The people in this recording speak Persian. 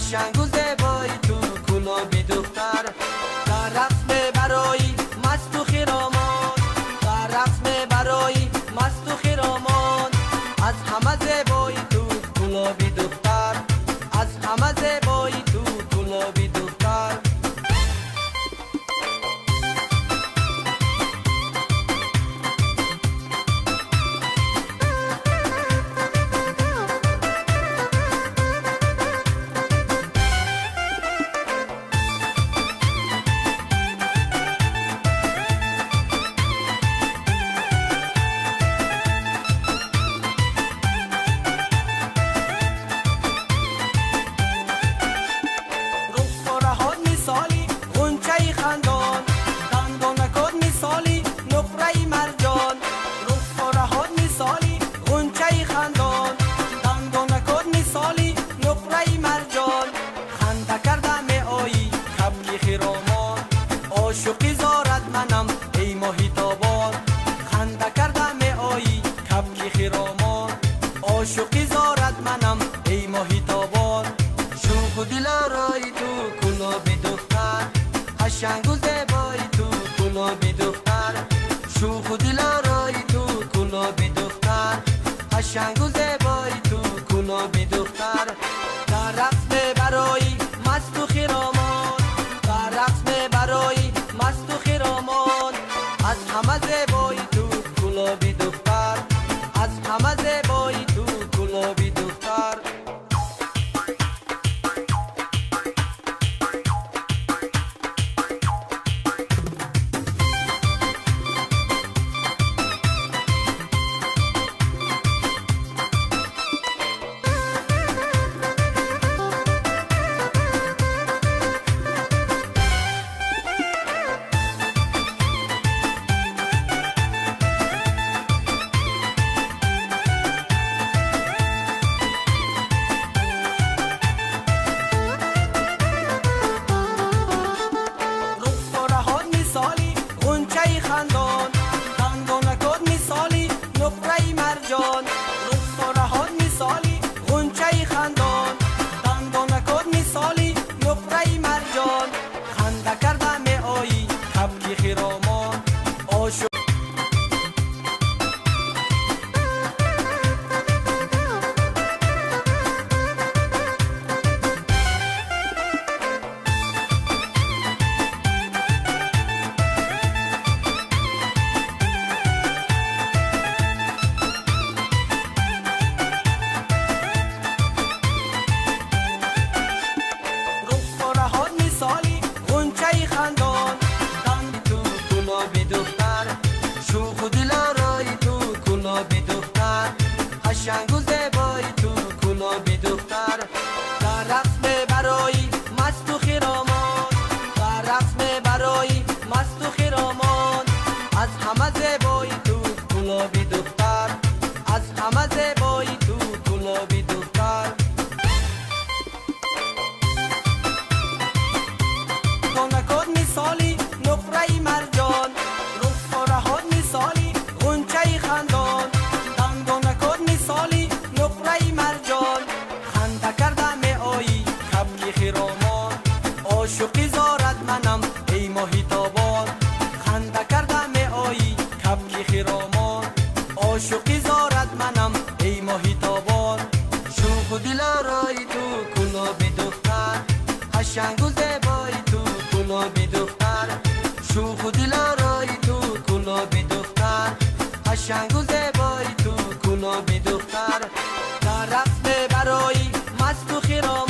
قشنگ و زیبایی تو گلابی دختر، در رقص برایی مست و خرامان، در رقص برایی مست و خرامان، از همه زیبایی تو گلابی دختر، از همه زیبایی تو گلابی دختر. خندان دندانکات مثالی نقره مرجان، رخ و رهات مثالی غنچه خندان، دندانکات مثالی نقره مرجان، خنده کرده می آیی کبک خرامان، عاشقی زارد منم ای ماهی تابان، خنده کرده می آیی کبک خرامان، عاشقی زارد منم ای ماهی تابان. شوخ و دلارایی تو گلابی دختر، قشنگ و زیبایی تو گلابی دختر، شوخ و دلارایی تو گلابی دختر، قشنگ و زیبایی تو گلابی دختر، در رقص برایی مست و خرامان، در رقص برایی مست و خرامان، از همه زیبایی تو گلابی دختر، از همه زیبایی تو گلابی دختر. خندان دندانکات مثالی نقره مرجان، رخ و رهات مثالی غنچه خندان، دندانکات مثالی نقره مرجان، خنده کرده می آیی کبک خرامان، عاشق خندان دند تو گلابی دختر، شوخ و دلارایی تو گلابی دختر، قشنگ و زیبایی تو گلابی دختر، در رقص برایی مست و خرامان، در رقص برایی مست و خرامان، از همه زیبایی تو گلابی دختر، از همه زیبایی تو گلابی دختر. دندانکات مثالی نقره مرجان، رخ و رهات مثالی غنچه خندان، دندانکات مثالی نقره مرجان، خنده کرده می آیی کبک خرامان، عاشقی زارد منم ای ماهی تابان، خنده کرده می آیی کبک خرامان، عاشقی زارد منم ای ماهی تابان. شوخ و دلارایی تو گلابی دختر، قشنگ و زیبایی تو گلابی دختر، شوخ و دلارایی تو گلابی دختر، قشنگ و زیبایی تو گلابی دختر، در رقص برایی مست و خرامان.